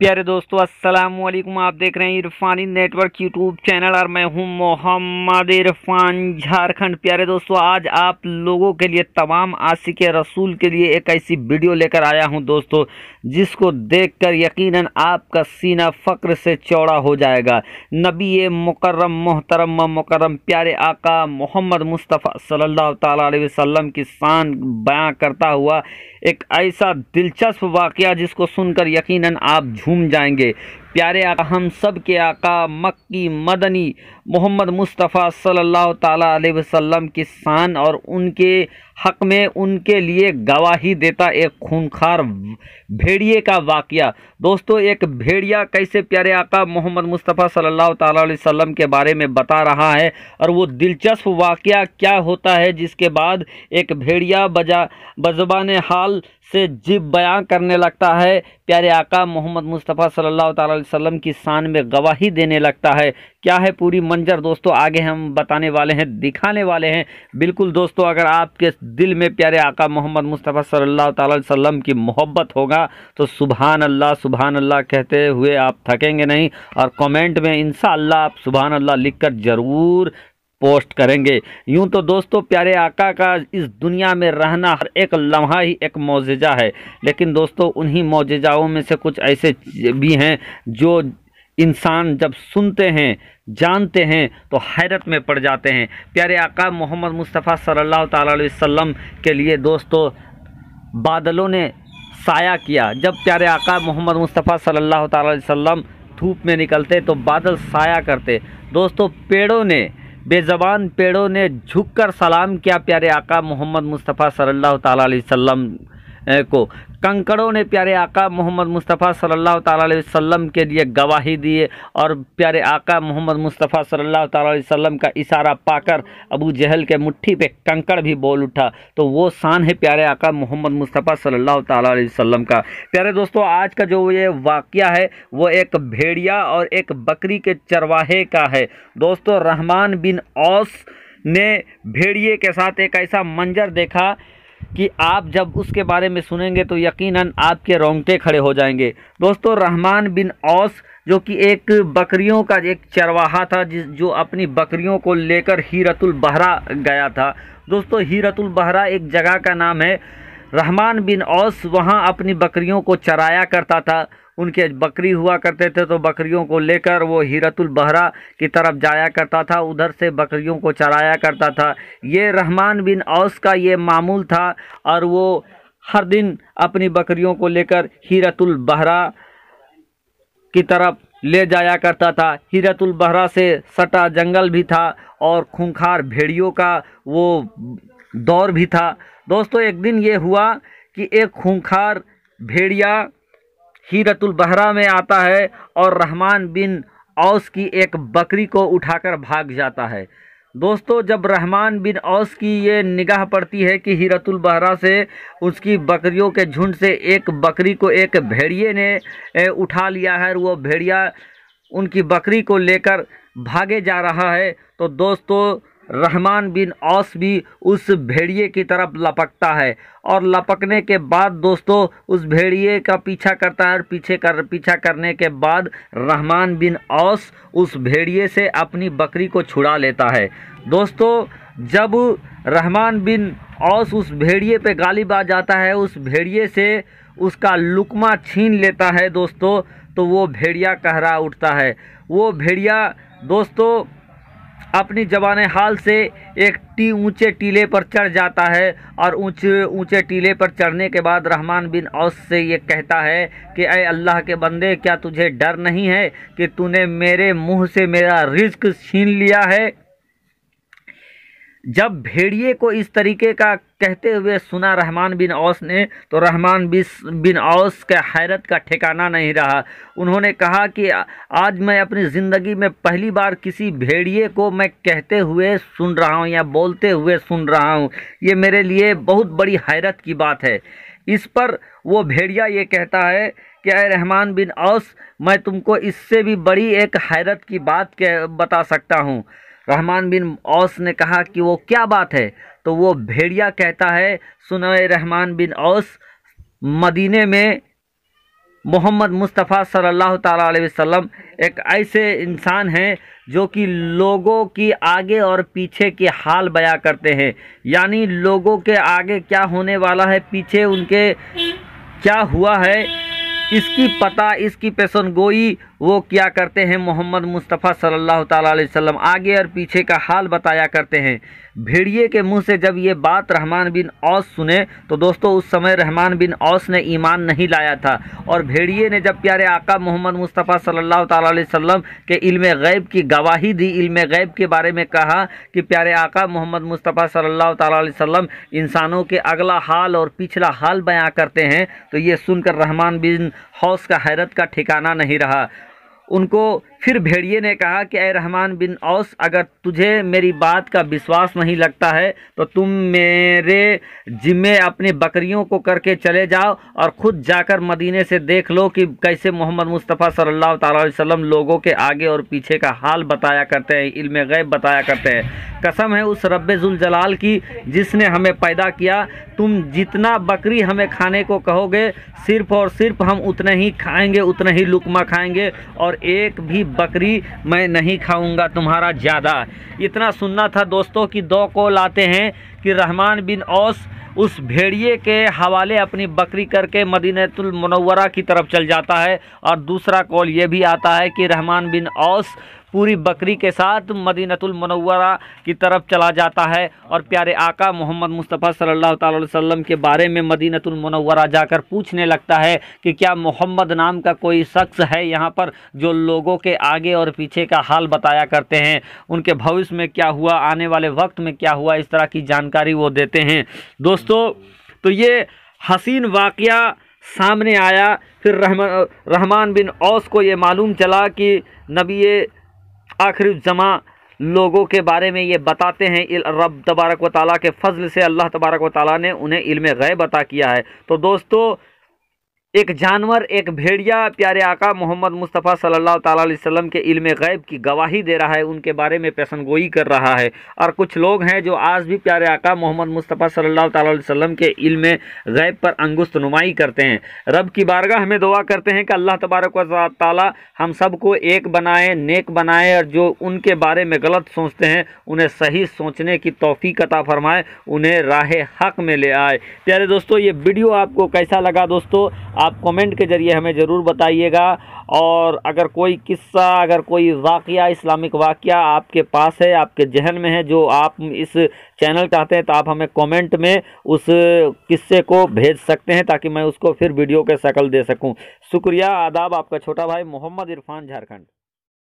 प्यारे दोस्तों, अस्सलाम वालेकुम। आप देख रहे हैं इरफानी नेटवर्क यूट्यूब चैनल और मैं हूं मोहम्मद इरफान झारखंड। प्यारे दोस्तों, आज आप लोगों के लिए, तमाम आशिक रसूल के लिए एक ऐसी वीडियो लेकर आया हूं दोस्तों, जिसको देखकर यकीनन आपका सीना फ़क्र से चौड़ा हो जाएगा। नबी मुकर्रम मोहतरम मुकर्रम प्यारे आका मोहम्मद मुस्तफ़ा सल्लल्लाहु ताला अलैहि वसल्लम की शान बयां करता हुआ एक ऐसा दिलचस्प वाक़या जिसको सुनकर यकीनन आप झूम जाएंगे। प्यारे आका, हम सब के आका मक्की मदनी मोहम्मद मुस्तफ़ा सल्लल्लाहु ताला अलैहि वसल्लम की शान और उनके हक़ में उनके लिए गवाही देता एक खूंखार भेड़िए का वाक़या। दोस्तों, एक भेड़िया कैसे प्यारे आका मोहम्मद मुस्तफ़ा सल्लल्लाहु ताला अलैहि वसल्लम के बारे में बता रहा है और वो दिलचस्प वाक़या क्या होता है जिसके बाद एक भेड़िया बज़बान हाल से जिब बयां करने लगता है, प्यारे आका मोहम्मद मुस्तफ़ा सल्लल्लाहु ताला अलैहि वसल्लम की शान में गवाही देने लगता है। क्या है पूरी मंजर दोस्तों, आगे हम बताने वाले हैं, दिखाने वाले हैं। बिल्कुल दोस्तों, अगर आपके दिल में प्यारे आका मोहम्मद मुस्तफ़ा सल्लल्लाहु ताला अलैहि वसल्लम की मोहब्बत होगा तो सुभान अल्लाह कहते हुए आप थकेंगे नहीं और कमेंट में इंशाअल्लाह आप सुभान अल्लाह लिखकर ज़रूर पोस्ट करेंगे। यूं तो दोस्तों, प्यारे आका का इस दुनिया में रहना हर एक लम्हा ही एक मौजज़ा है, लेकिन दोस्तों उन्हीं मौजज़ाओं में से कुछ ऐसे भी हैं जो इंसान जब सुनते हैं, जानते हैं तो हैरत में पड़ जाते हैं। प्यारे आका मोहम्मद मुस्तफ़ा सल्लल्लाहु ताला अलैहि वसल्लम के लिए दोस्तों बादलों ने साया किया। जब प्यारे आका मोहम्मद मुस्तफ़ा सल्लल्लाहु ताला अलैहि वसल्लम धूप में निकलते तो बादल साया करते। दोस्तों, बेज़बान पेड़ों ने झुककर सलाम किया प्यारे आका मोहम्मद मुस्तफ़ा सल्लल्लाहु ताला अलैहि वसल्लम को। कंकड़ों ने प्यारे आका मोहम्मद मुस्तफ़ा सल्लल्लाहु ताला अलैहि वसल्लम के लिए गवाही दिए और प्यारे आका मोहम्मद मुस्तफ़ा सल्लल्लाहु ताला अलैहि वसल्लम का इशारा पाकर अबू जहल के मुट्ठी पे कंकड़ भी बोल उठा। तो वो शान है प्यारे आका मोहम्मद मुस्तफ़ा सल्लल्लाहु ताला अलैहि वसल्लम का। प्यारे दोस्तों, आज का जो ये वाक़या है वो एक भेड़िया और एक बकरी के चरवाहे का है। दोस्तों, रहमान बिन औस ने भेड़िए के साथ एक ऐसा मंजर देखा कि आप जब उसके बारे में सुनेंगे तो यकीनन आपके रोंगटे खड़े हो जाएंगे। दोस्तों, रहमान बिन औस जो कि एक बकरियों का एक चरवाहा था, जो अपनी बकरियों को लेकर हीरतुल बहरा गया था। दोस्तों, हीरतुल बहरा एक जगह का नाम है। रहमान बिन औस वहाँ अपनी बकरियों को चराया करता था। उनके बकरी हुआ करते थे तो बकरियों को लेकर वो हीरतुल बहरा की तरफ जाया करता था, उधर से बकरियों को चराया करता था। ये रहमान बिन औस का ये मामूल था और वो हर दिन अपनी बकरियों को लेकर हीरतुल बहरा की तरफ ले जाया करता था। हीरतुल बहरा से सटा जंगल भी था और खूंखार भेड़ियों का वो दौर भी था। दोस्तों, एक दिन ये हुआ कि एक खूंखार भेड़िया हीरतुल बहरा में आता है और रहमान बिन औस की एक बकरी को उठाकर भाग जाता है। दोस्तों, जब रहमान बिन औस की ये निगाह पड़ती है कि हीरतुल बहरा से उसकी बकरियों के झुंड से एक बकरी को एक भेड़िए ने उठा लिया है और वो भेड़िया उनकी बकरी को लेकर भागे जा रहा है, तो दोस्तों रहमान बिन औस भी उस भेड़िए की तरफ लपकता है और लपकने के बाद दोस्तों उस भेड़िए का पीछा करता है और पीछा करने के बाद रहमान बिन औस उस भेड़िए से अपनी बकरी को छुड़ा लेता है। दोस्तों, जब रहमान बिन औस उस भेड़िए पे गालिब आ जाता है, उस भेड़िए से उसका लुकमा छीन लेता है दोस्तों, तो वो भेड़िया कहरा उठता है। वो भेड़िया दोस्तों अपनी जवान हाल से एक ऊंचे टीले पर चढ़ जाता है और ऊंचे टीले पर चढ़ने के बाद रहमान बिन औस से ये कहता है कि ऐ अल्लाह के बंदे, क्या तुझे डर नहीं है कि तूने मेरे मुंह से मेरा रिज्क छीन लिया है। जब भेड़िए को इस तरीके का कहते हुए सुना रहमान बिन औस ने, तो रहमान बिन औस के हैरत का ठिकाना नहीं रहा। उन्होंने कहा कि आज मैं अपनी ज़िंदगी में पहली बार किसी भेड़िए को मैं कहते हुए सुन रहा हूँ या बोलते हुए सुन रहा हूँ। ये मेरे लिए बहुत बड़ी हैरत की बात है। इस पर वो भेड़िया ये कहता है कि ऐ रहमान बिन औस, मैं तुमको इससे भी बड़ी एक हैरत की बात बता सकता हूँ। रहमान बिन औस ने कहा कि वो क्या बात है, तो वो भेड़िया कहता है, सुनो रहमान बिन औस, मदीने में मोहम्मद मुस्तफ़ा सल्लल्लाहु ताला अलैहि वसल्लम एक ऐसे इंसान हैं जो कि लोगों की आगे और पीछे के हाल बयां करते हैं, यानी लोगों के आगे क्या होने वाला है, पीछे उनके क्या हुआ है, इसकी पता, इसकी पेशनगोई वो क्या करते हैं। मोहम्मद मुस्तफ़ा सल्लल्लाहु ताला अलैहि वसल्लम आगे और पीछे का हाल बताया करते हैं। भेड़िए के मुंह से जब ये बात रहमान बिन औस सुने तो दोस्तों उस समय रहमान बिन औस ने ईमान नहीं लाया था, और भेड़िए ने जब प्यारे आका मोहम्मद मुस्तफ़ा सल्लल्लाहु ताला अलैहि वसल्लम के इल्म गैब की गवाही दी, इल्म गैब के बारे में कहा कि प्यारे आका मोहम्मद मुस्तफ़ा सल्लल्लाहु ताला अलैहि वसल्लम इंसानों के अगला हाल और पिछला हाल बयां करते हैं, तो ये सुनकर रहमान बिन औस का हैरत का ठिकाना नहीं रहा। उनको फिर भेड़िए ने कहा कि ए रहमान बिन औस, अगर तुझे मेरी बात का विश्वास नहीं लगता है तो तुम मेरे जिम्मे अपनी बकरियों को करके चले जाओ और ख़ुद जाकर मदीने से देख लो कि कैसे मोहम्मद मुस्तफ़ा सल्लल्लाहु ताला अलैहि वसल्लम लोगों के आगे और पीछे का हाल बताया करते हैं, इल्म गैब बताया करते हैं। कसम है उस रब्बे जुल जलाल की जिसने हमें पैदा किया, तुम जितना बकरी हमें खाने को कहोगे सिर्फ़ और सिर्फ हम उतने ही खाएंगे, उतना ही लुकमा खाएंगे, और एक भी बकरी मैं नहीं खाऊंगा तुम्हारा ज़्यादा। इतना सुनना था दोस्तों कि दो कॉल आते हैं कि रहमान बिन औस उस भेड़िए के हवाले अपनी बकरी करके मदीनतुल मुनव्वरा की तरफ चल जाता है, और दूसरा कॉल ये भी आता है कि रहमान बिन औस पूरी बकरी के साथ मदीनतुल मुनव्वरा की तरफ चला जाता है और प्यारे आका मोहम्मद मुस्तफ़ा सल्लल्लाहु अलैहि वसल्लम के बारे में मदीनतुल मुनव्वरा जाकर पूछने लगता है कि क्या मोहम्मद नाम का कोई शख्स है यहाँ पर जो लोगों के आगे और पीछे का हाल बताया करते हैं, उनके भविष्य में क्या हुआ, आने वाले वक्त में क्या हुआ, इस तरह की जानकारी वो देते हैं। दोस्तों तो ये हसीन वाक़या सामने आया। फिर रहमान बिन औस को ये मालूम चला कि नबी आखिरुज़्ज़मा लोगों के बारे में ये बताते हैं, रब तबारक व ताला के फजल से अल्लाह तबारक व ताला ने उन्हें इल्म गैब अता किया है। तो दोस्तों एक जानवर, एक भेड़िया प्यारे आका मोहम्मद मुस्तफ़ा सल्लल्लाहु ताला अलैहि वसल्लम के इल्म गैब की गवाही दे रहा है, उनके बारे में पेशनगोई कर रहा है। और कुछ लोग हैं जो आज भी प्यारे आका मोहम्मद मुस्तफ़ा सल्लल्लाहु ताला अलैहि वसल्लम के इल्म गैब पर अंगुस्त नुमाई करते हैं। रब की बारगाह हमें दुआ करते हैं कि अल्लाह तबारक व ताला हम सबको एक बनाए, नेक बनाए, और जो उनके बारे में गलत सोचते हैं उन्हें सही सोचने की तौफीक अता फरमाए, उन्हें राह हक़ में ले आए। प्यारे दोस्तों ये वीडियो आपको कैसा लगा दोस्तों, आप कमेंट के ज़रिए हमें ज़रूर बताइएगा। और अगर कोई किस्सा, अगर कोई वाक़या, इस्लामिक वाक़या आपके पास है, आपके जहन में है, जो आप इस चैनल चाहते हैं, तो आप हमें कमेंट में उस किस्से को भेज सकते हैं ताकि मैं उसको फिर वीडियो के शक्ल दे सकूं। शुक्रिया, आदाब, आपका छोटा भाई मोहम्मद इरफान, झारखंड।